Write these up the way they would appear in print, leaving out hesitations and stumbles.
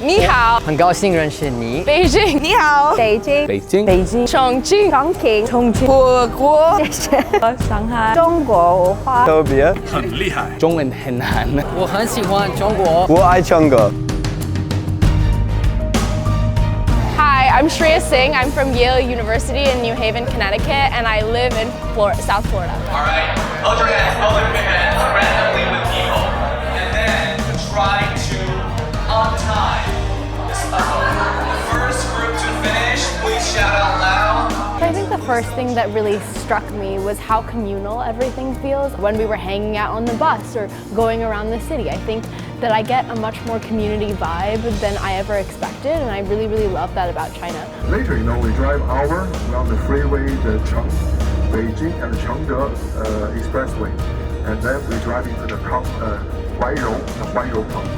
你好，很高兴认识你。北京，你好，北京，北京，北京，重庆，重庆，重庆，火锅，谢谢。上海，中国文化特别，很厉害，中文很难。我很喜欢中国。我爱唱歌。Hi, I'm Shreeya Singh. I'm from Yale University in New Haven, Connecticut, and I live in South Florida. All right, hold your hands randomly with people, and then try to untie this puzzle. First group to finish, please shout out loud. I think the first thing that really struck me was how communal everything feels when we were hanging out on the bus or going around the city. I think that I get a much more community vibe than I ever expected, and I really, really love that about China. Later, we drive hour around the freeway, the Beijing and Chengde expressway, and then we drive into the Huairou Pump.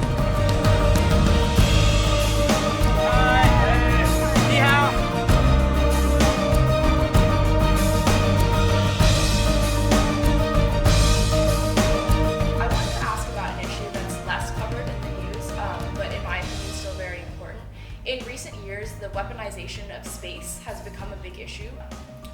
In recent years, the weaponization of space has become a big issue.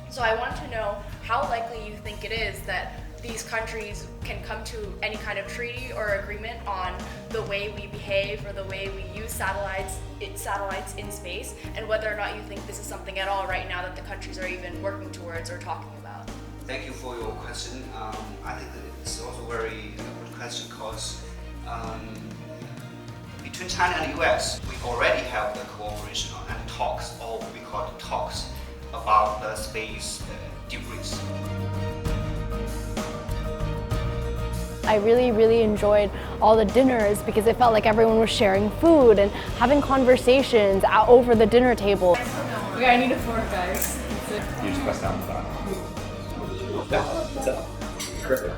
So I want to know how likely you think it is that these countries can come to any kind of treaty or agreement on the way we behave or the way we use satellites in space, and whether or not you think this is something at all right now that the countries are even working towards or talking about. Thank you for your question. I think that it's also a very good question because between China and the US, we already have the cooperation and talks, or we call it talks, about the space debris. I really, really enjoyed all the dinners because it felt like everyone was sharing food and having conversations out over the dinner table. Okay, I need a fork, guys. You just press down the button. That's it. Perfect.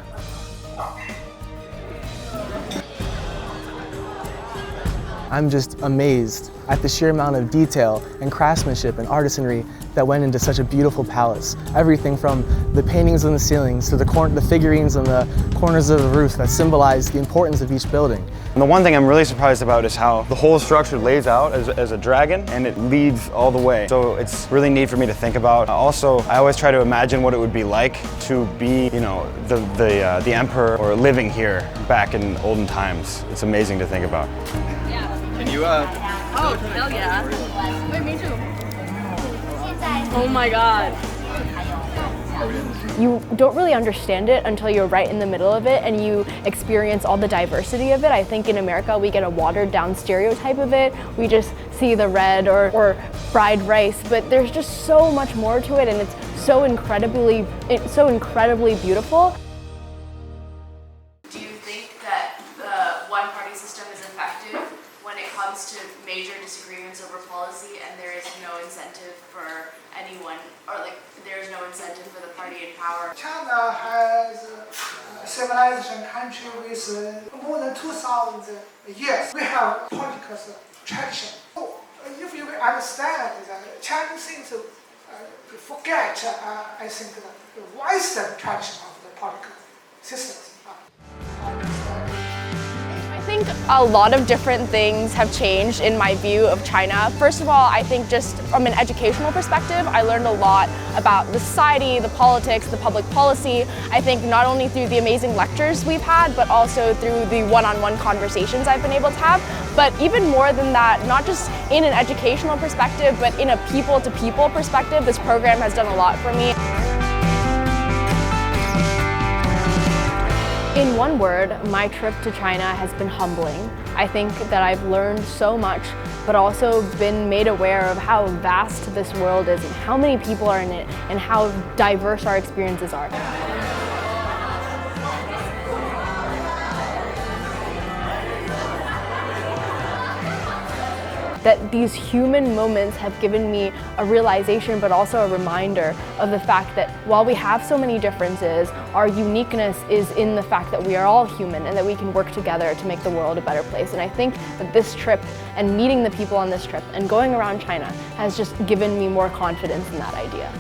I'm just amazed at the sheer amount of detail and craftsmanship and artisanry that went into such a beautiful palace. Everything from the paintings on the ceilings to the figurines on the corners of the roof that symbolize the importance of each building. And the one thing I'm really surprised about is how the whole structure lays out as a dragon and it leads all the way. So it's really neat for me to think about. Also, I always try to imagine what it would be like to be, the emperor or living here back in olden times. It's amazing to think about. Can you Oh, hell yeah. Wait, me too. Oh my god. You don't really understand it until you're right in the middle of it and you experience all the diversity of it. I think in America we get a watered down stereotype of it. We just see the red or fried rice, but there's just so much more to it, and it's so incredibly beautiful. Do you think that the one-party system is effective when it comes to major disagreements over policy, and there is no incentive for anyone, or there is no incentive for the party in power? China has a civilization country with more than 2,000 years. We have political tradition. If you understand that Chinese things forget, I think, the Western tradition of the political systems. I think a lot of different things have changed in my view of China. First of all, I think just from an educational perspective, I learned a lot about the society, the politics, the public policy. I think not only through the amazing lectures we've had, but also through the one-on-one conversations I've been able to have. But even more than that, not just in an educational perspective, but in a people-to-people perspective, this program has done a lot for me. In one word, my trip to China has been humbling. I think that I've learned so much, but also been made aware of how vast this world is and how many people are in it and how diverse our experiences are. That these human moments have given me a realization, but also a reminder of the fact that while we have so many differences, our uniqueness is in the fact that we are all human and that we can work together to make the world a better place. And I think that this trip and meeting the people on this trip and going around China has just given me more confidence in that idea.